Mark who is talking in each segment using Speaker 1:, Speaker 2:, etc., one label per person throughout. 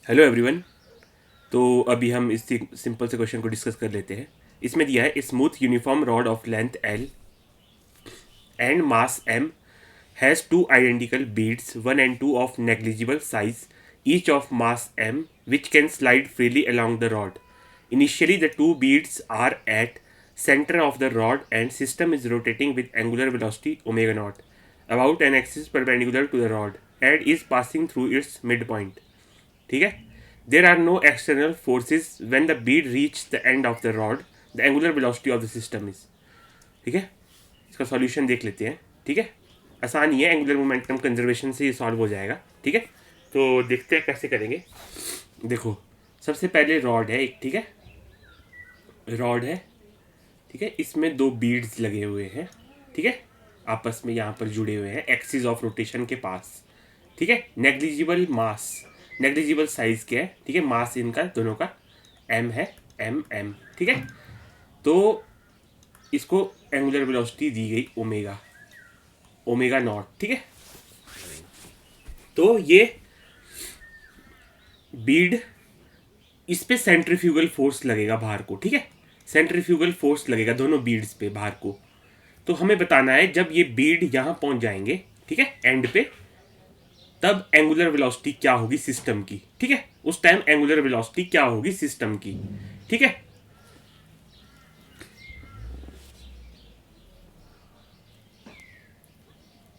Speaker 1: Hello everyone. तो अभी हम इस सिंपल से क्वेश्चन को डिस्कस कर लेते हैं। इसमें दिया है smooth uniform rod of length L and mass M has two identical beads one and two of negligible size each of mass m which can slide freely along the rod. Initially the two beads are at center of the rod and system is rotating with angular velocity omega naught about an axis perpendicular to the rod and is passing through its midpoint. ठीक है। There are no external forces when the bead reach the end of the rod the angular velocity of the system is. ठीक है, इसका solution देख लेते हैं। ठीक है, आसान ही है, एंगुलर मोमेंटम कंजर्वेशन से ये सॉल्व हो जाएगा। ठीक है, तो देखते हैं कैसे करेंगे। देखो, सबसे पहले रॉड है एक। ठीक है, रॉड है। ठीक है, इसमें दो बीड्स लगे हुए हैं। ठीक है, आपस में यहाँ पर जुड़े हुए हैं एक्सिस ऑफ रोटेशन के पास। ठीक है, नेग्लिजिबल मास, नेग्लिजिबल साइज के है। ठीक है, मास इनका दोनों का एम है, एम एम। ठीक है, तो इसको एंगुलर वेलोसिटी दी गई ओमेगा, ओमेगा नॉट। ठीक है, तो ये बीड, इस पे सेंट्रीफ्यूगल फोर्स लगेगा बाहर को। ठीक है, सेंट्रीफ्यूगल फोर्स लगेगा दोनों बीड्स पे बाहर को। तो हमें बताना है जब ये बीड यहाँ पहुंच जाएंगे, ठीक है, एंड पे, तब एंगुलर वेलोसिटी क्या होगी सिस्टम की। ठीक है, उस टाइम एंगुलर वेलोसिटी क्या होगी सिस्टम की। ठीक है,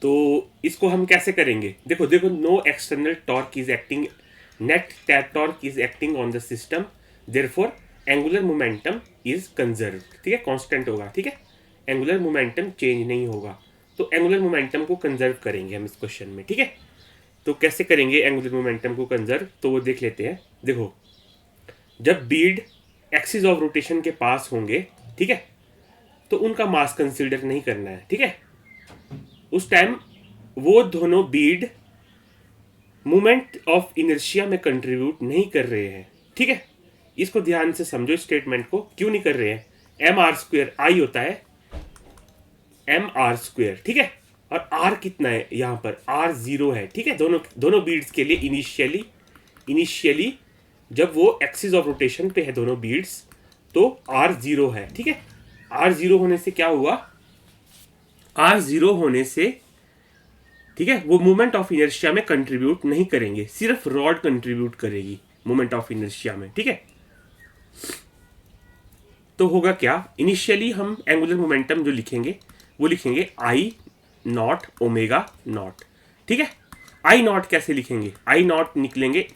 Speaker 1: तो इसको हम कैसे करेंगे। देखो देखो, no external torque is acting, net torque is acting on the system, therefore angular momentum is conserve. ठीक है, कांस्टेंट होगा। ठीक है, एंगुलर मोमेंटम चेंज नहीं होगा। तो एंगुलर मोमेंटम को कंजर्व करेंगे हम इस क्वेश्चन में। ठीक है, तो कैसे करेंगे एंगुलर मोमेंटम को कंजर्व, तो वो देख लेते हैं। देखो, जब बीड एक्सिस ऑफ रोटेशन के पास होंगे, ठीक है, तो उनका मास कंसीडर नहीं करना है। ठीक है, उस टाइम वो दोनों बीड मोमेंट ऑफ इनर्शिया में कंट्रीब्यूट नहीं कर रहे हैं। ठीक है, इसको ध्यान से समझो स्टेटमेंट को, क्यों नहीं कर रहे हैं। एम आर स्क्वेयर आई होता है, एम आर स्क्वेयर। ठीक है, और आर कितना है यहाँ पर, आर जीरो है। ठीक है, दोनों दोनों बीड्स के लिए इनिशियली जब वो एक्सिस ऑफ रोटेशन पे है दोनों बीड्स, तो आर जीरो है। ठीक है, आर जीरो होने से क्या हुआ, आर जीरो होने से, ठीक है, वो मोमेंट ऑफ इनर्शिया में कंट्रीब्यूट नहीं करेंगे, सिर्फ रॉड कंट्रीब्यूट करेगी मोमेंट ऑफ इनर्शिया में। ठीक है, तो होगा क्या, इनिशियली हम एंगुलर मोमेंटम जो लिखेंगे वो लिखेंगे आई नॉट ओमेगा नॉट। ठीक है, आई नॉट कैसे लिखेंगे, आई नॉट निकलेंगे,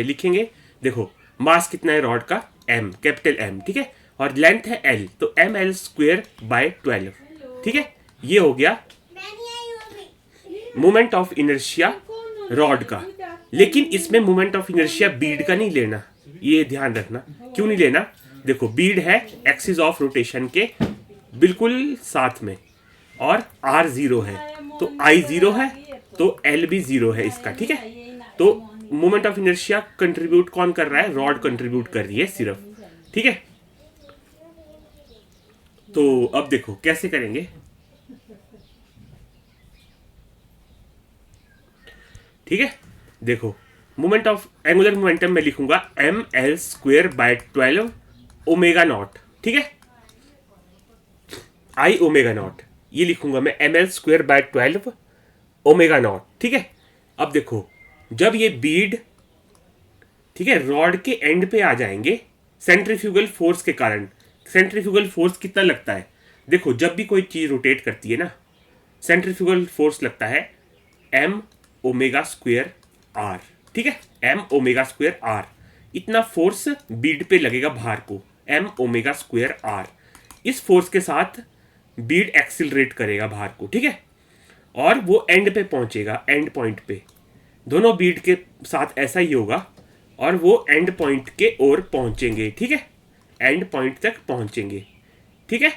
Speaker 1: लिखेंगे। देखो, मास कितना है रॉड का, एम, कैपिटल एम। ठीक है, और लेंथ है एल, तो एम एल स्क्वेयर बाय 12। ठीक है, ये हो गया मोमेंट ऑफ इनर्शिया रॉड का। लेकिन इसमें मोमेंट ऑफ इनर्शिया बीड का नहीं लेना, ये ध्यान रखना। क्यों नहीं लेना, देखो, बीड है एक्सिस ऑफ रोटेशन के बिल्कुल साथ में, और आर जीरो है, तो आई जीरो है, तो एल भी जीरो है इसका। ठीक है, तो मोमेंट ऑफ इनर्शिया कंट्रीब्यूट कौन कर रहा है, रॉड कंट्रीब्यूट कर रही है सिर्फ। ठीक है, तो अब देखो कैसे करेंगे। ठीक है, देखो, मोमेंट ऑफ एंगुलर मोमेंटम में लिखूंगा M L square by 12 omega naught. ठीक है, आई ओमेगा नॉट, ये लिखूंगा मैं M L square by 12 omega naught. ठीक है, अब देखो, जब ये बीड, ठीक है, रॉड के एंड पे आ जाएंगे सेंट्रीफ्यूगल फोर्स के कारण। सेंट्रीफ्यूगल फोर्स कितना लगता है, देखो, जब भी कोई चीज रोटेट करती है ना, सेंट्रीफ्यूगल फोर्स लगता है एम ओमेगा स्क्वेयर आर। ठीक है, एम ओमेगा स्क्वेयर आर, इतना फोर्स बीड पे लगेगा बाहर को, एम ओमेगा स्क्वेयर आर। इस फोर्स के साथ बीड एक्सिलरेट करेगा बाहर को। ठीक है, और वो एंड पे पहुंचेगा, एंड पॉइंट पे, दोनों बीड के साथ ऐसा ही होगा, और वो एंड पॉइंट के ओर पहुंचेंगे। ठीक है, एंड पॉइंट तक पहुंचेंगे। ठीक है,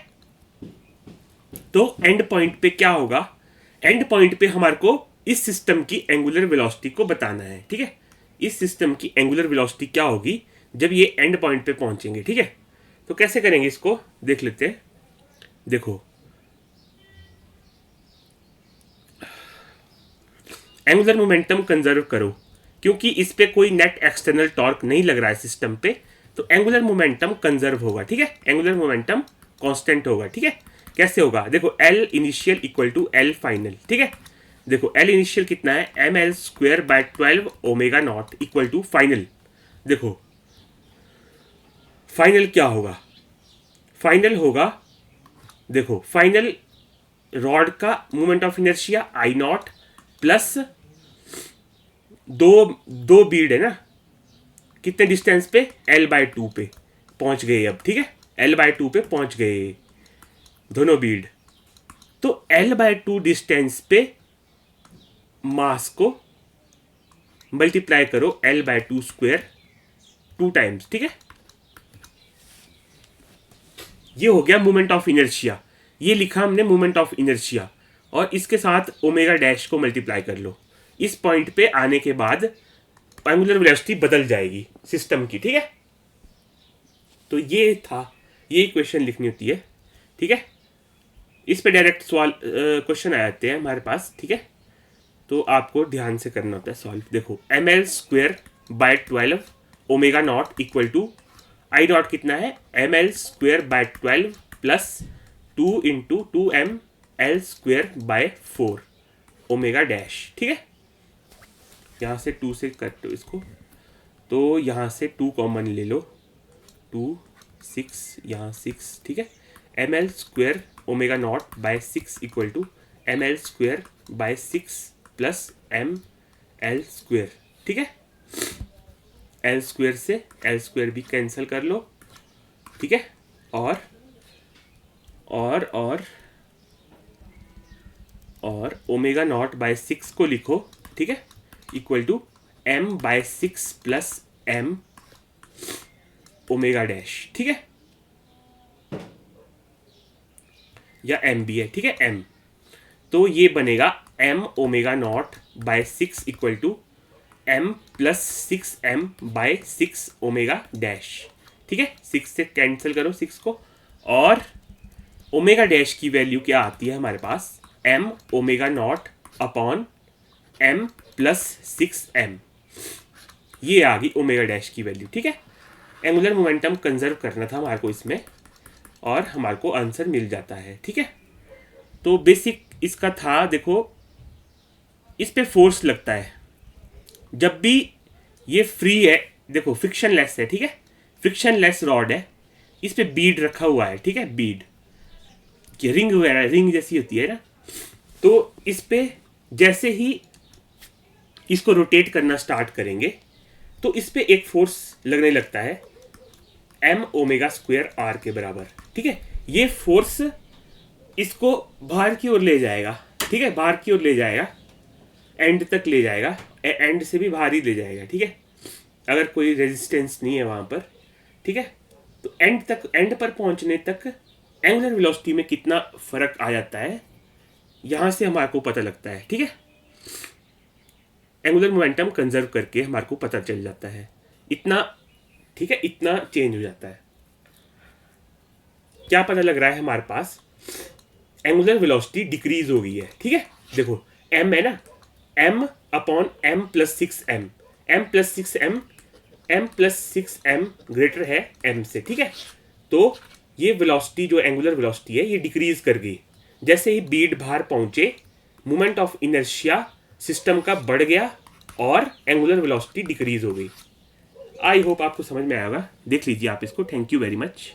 Speaker 1: तो एंड पॉइंट पे क्या होगा, एंड पॉइंट पे हमारे को इस सिस्टम की एंगुलर वेलोसिटी को बताना है। ठीक है, इस सिस्टम की एंगुलर वेलोसिटी क्या होगी जब ये एंड पॉइंट पे पहुंचेंगे। ठीक है, तो कैसे करेंगे इसको देख लेते हैं। देखो, एंगुलर मोमेंटम कंजर्व करो, क्योंकि इस पे कोई नेट एक्सटर्नल टॉर्क नहीं लग रहा है सिस्टम पे, तो एंगुलर मोमेंटम कंजर्व होगा, ठीक है, एंगुलर मोमेंटम कांस्टेंट होगा, ठीक है। कैसे होगा, देखो L initial equal to L final, ठीक है। देखो एल इनिशियल कितना है, M L square by 12 omega naught equal to final. देखो फाइनल क्या होगा, फाइनल होगा, देखो फाइनल रॉड का moment of inertia I naught plus दो बीड है ना, कितने डिस्टेंस पे, एल बाय 2 पे पहुंच गए अब, ठीक है, एल बाय 2 पे पहुंच गए दोनों बीड। तो एल बाय 2 डिस्टेंस पे मास को मल्टीप्लाई करो एल बाय 2 स्क्वायर 2 टाइम्स, ठीक है। ये हो गया मोमेंट ऑफ इनर्शिया, ये लिखा हमने मोमेंट ऑफ इनर्शिया, और इसके साथ ओमेगा डैश को मल्टीप्लाई कर लो। इस पॉइंट पे आने के बाद एंगुलर वेलोसिटी बदल जाएगी सिस्टम की, ठीक है। तो ये था, ये क्वेश्चन लिखनी होती है, ठीक है। इस पे डायरेक्ट सवाल क्वेश्चन आ जाते हैं हमारे पास, ठीक है। तो आपको ध्यान से करना होता है सॉल्व। देखो M L square by 12 omega naught equal to I naught कितना है, M L square by 12 plus 2 into 2 M L square by 4 omega dash, ठीक है। यहाँ से 2 से कट इसको, तो यहाँ से 2 कॉमन ले लो, 2 6 यहाँ 6, ठीक है। M L square omega naught by 6 equal to M L square by 6 plus M L square, ठीक है। एल स्क्वायर से एल स्क्वायर भी कैंसिल कर लो, ठीक है। और ओमेगा नॉट बाय 6 को लिखो, ठीक है, equal to M by 6 plus M omega dash, ठीक है, या एम भी है, ठीक है, एम। तो ये बनेगा M omega naught by 6 equal to M plus 6 M by 6 omega dash, ठीक है। 6 से कैंसिल करो 6 को, और ओमेगा डैश की वैल्यू क्या आती है हमारे पास, M omega not upon M plus 6 M, ये आ गई ओमेगा डैश की वैल्यू, ठीक है। एंगुलर मोमेंटम कंजर्व करना था हमारे को इसमें, और हमारे को आंसर मिल जाता है, ठीक है। तो बेसिक इसका था, देखो इस पे फोर्स लगता है जब भी ये फ्री है, देखो फ्रिक्शन लेस है, ठीक है, फ्रिक्शन लेस रॉड है, इस पे बीड रखा हुआ है, ठीक है, बीड रिंग वगैरह, रिंग जैसी होती है ना, तो इस पे जैसे ही इसको रोटेट करना स्टार्ट करेंगे तो इस पे एक फोर्स लगने लगता है एम ओमेगा स्क्वायर आर के बराबर, ठीक है। ये फोर्स इसको बाहर की ओर ले जाएगा, ठीक है, बाहर की ओर ले जाएगा, एंड तक ले जाएगा, एंड से भी बाहर ही ले जाएगा, ठीक है, अगर कोई रेजिस्टेंस नहीं है वहाँ पर, ठीक है। तो एंड तक, एंड पर पहुँचने तक एंगुलर वेलोसिटी में कितना फर्क आ जाता है, यहाँ से हमारे को पता लगता है, ठीक है। एंगुलर मोमेंटम कंजर्व करके हमारे को पता चल जाता है इतना, ठीक है, इतना चेंज हो जाता है। क्या पता लग रहा है हमारे पास, एंगुलर वेलोसिटी डिक्रीज हो गई है, ठीक है। देखो एम है ना, M upon M plus 6 M, M plus 6 M, M plus 6 M greater है एम से, ठीक है। तो ये वेलोसिटी जो एंगुलर वेलोसिटी है ये डिक्रीज कर गई, जैसे ही बीड बाहर पहुंचे मोमेंट ऑफ इनर्शिया सिस्टम का बढ़ गया और एंगुलर वेलोसिटी डिक्रीज हो गई। आई होप आपको समझ में आएगा, देख लीजिए आप इसको। Thank you very much.